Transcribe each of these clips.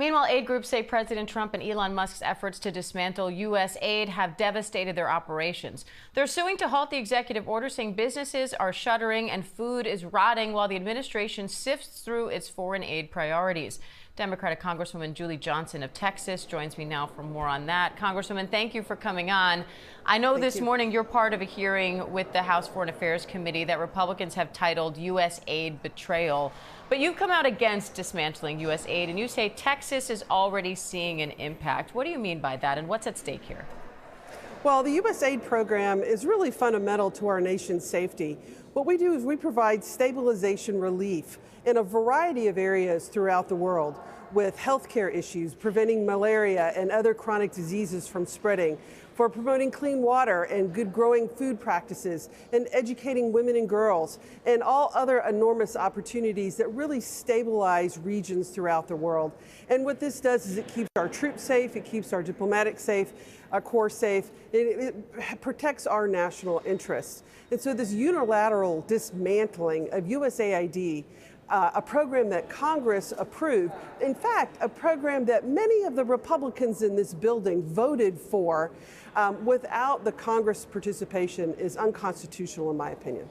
Meanwhile, aid groups say President Trump and Elon Musk's efforts to dismantle U.S. aid have devastated their operations. They're suing to halt the executive order, saying businesses are shuttering and food is rotting while the administration sifts through its foreign aid priorities. Democratic Congresswoman Julie Johnson of Texas joins me now for more on that. Congresswoman, thank you for coming on. I know this morning you're part of a hearing with the House Foreign Affairs Committee that Republicans have titled U.S. aid betrayal. But you've come out against dismantling U.S. aid, and you say Texas is already seeing an impact. What do you mean by that, and what's at stake here? Well, the U.S. aid program is really fundamental to our nation's safety. What we do is we provide stabilization relief in a variety of areas throughout the world, with healthcare issues, preventing malaria and other chronic diseases from spreading, for promoting clean water and good growing food practices, and educating women and girls, and all other enormous opportunities that really stabilize regions throughout the world. And what this does is it keeps our troops safe, it keeps our diplomatics safe, our Corps safe, it protects our national interests. And so this unilateral dismantling of USAID, a program that Congress approved, in fact, a program that many of the Republicans in this building voted for without the Congress participation, is unconstitutional in my opinion.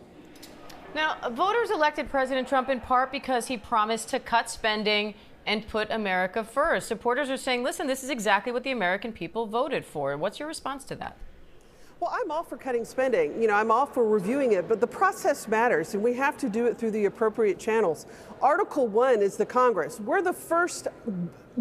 Now, voters elected President Trump in part because he promised to cut spending and put America first. Supporters are saying, listen, this is exactly what the American people voted for. What's your response to that? Well, I'm all for cutting spending. I'm all for reviewing it, but the process matters, and we have to do it through the appropriate channels. Article 1 is the Congress. We're the first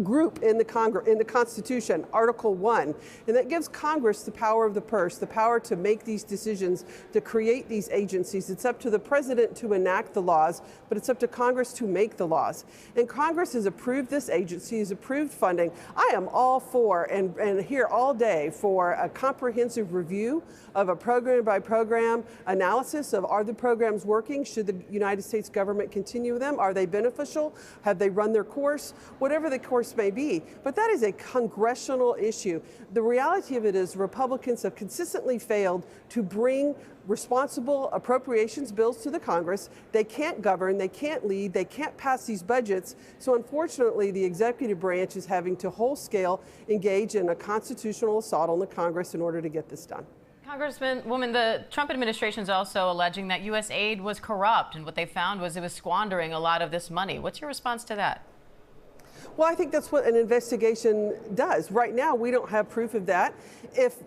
group in the Constitution, Article 1, and that gives Congress the power of the purse, the power to make these decisions, to create these agencies. It's up to the president to enact the laws, but it's up to Congress to make the laws. And Congress has approved this agency, has approved funding. I am all for and here all day for a comprehensive review of a program by program analysis of, are the programs working? Should the United States government continue them? Are they beneficial? Have they run their course? Whatever the course may be. But that is a congressional issue. The reality of it is Republicans have consistently failed to bring responsible appropriations bills to the Congress. They can't govern, they can't lead, they can't pass these budgets. So unfortunately, the executive branch is having to whole scale engage in a constitutional assault on the Congress in order to get this done. Congresswoman, the Trump administration is also alleging that U.S. aid was corrupt, and what they found was it was squandering a lot of this money. What's your response to that? Well, I think that's what an investigation does. Right now, we don't have proof of that. If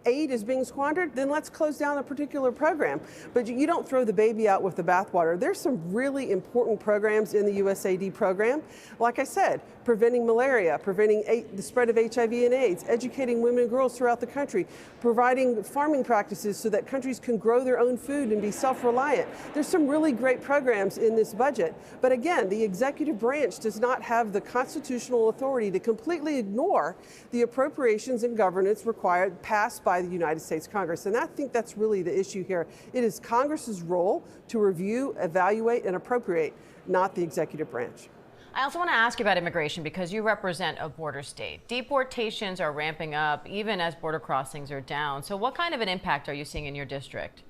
aid is being squandered, then let's close down a particular program. But you don't throw the baby out with the bathwater. There's some really important programs in the USAID program. Like I said, preventing malaria, preventing the spread of HIV and AIDS, educating women and girls throughout the country, providing farming practices so that countries can grow their own food and be self-reliant. There's some really great programs in this budget. But again, the executive branch does not have the constitutional authority to completely ignore the appropriations and governance required passed by the United States Congress. And I think that's really the issue here. It is Congress's role to review, evaluate, and appropriate, not the executive branch. I also want to ask you about immigration because you represent a border state. Deportations are ramping up even as border crossings are down. So what kind of an impact are you seeing in your district?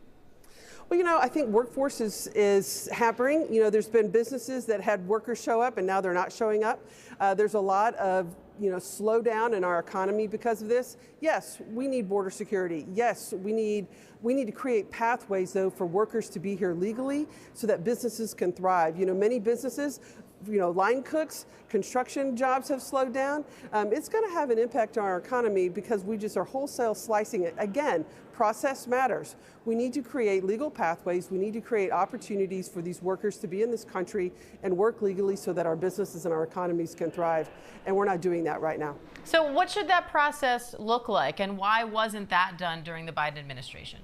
Well, I think workforce is hampering. There's been businesses that had workers show up and now they're not showing up. There's a lot of slowdown in our economy because of this. Yes, we need border security. Yes, we need to create pathways, though, for workers to be here legally so that businesses can thrive. Many businesses, line cooks, construction jobs have slowed down. It's going to have an impact on our economy because we just are wholesale slicing it. Again, process matters. We need to create legal pathways. We need to create opportunities for these workers to be in this country and work legally so that our businesses and our economies can thrive. And we're not doing that right now. So what should that process look like, and why wasn't that done during the Biden administration?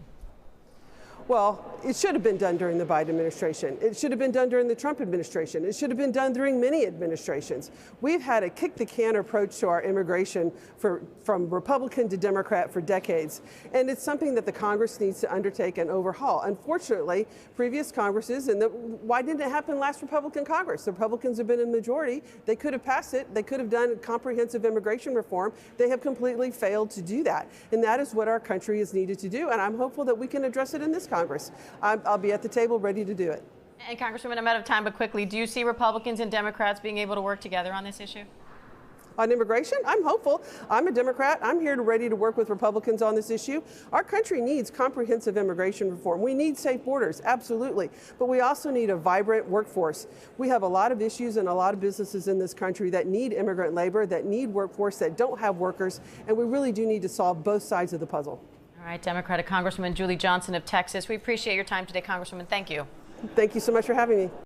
Well, it should have been done during the Biden administration. It should have been done during the Trump administration. It should have been done during many administrations. We've had a kick-the-can approach to our immigration from Republican to Democrat for decades, and it's something that the Congress needs to undertake and overhaul. Unfortunately, previous Congresses, why didn't it happen last Republican Congress? The Republicans have been in majority. They could have passed it. They could have done comprehensive immigration reform. They have completely failed to do that, and that is what our country is needed to do, and I'm hopeful that we can address it in this Congress. I'll be at the table ready to do it. And Congresswoman, I'm out of time, but quickly, do you see Republicans and Democrats being able to work together on this issue? On immigration, I'm hopeful. I'm a Democrat. I'm here ready to work with Republicans on this issue. Our country needs comprehensive immigration reform. We need safe borders, absolutely. But we also need a vibrant workforce. We have a lot of issues and a lot of businesses in this country that need immigrant labor, that need workforce, that don't have workers, and we really do need to solve both sides of the puzzle. All right, Democratic Congresswoman Julie Johnson of Texas. We appreciate your time today, Congresswoman. Thank you. Thank you so much for having me.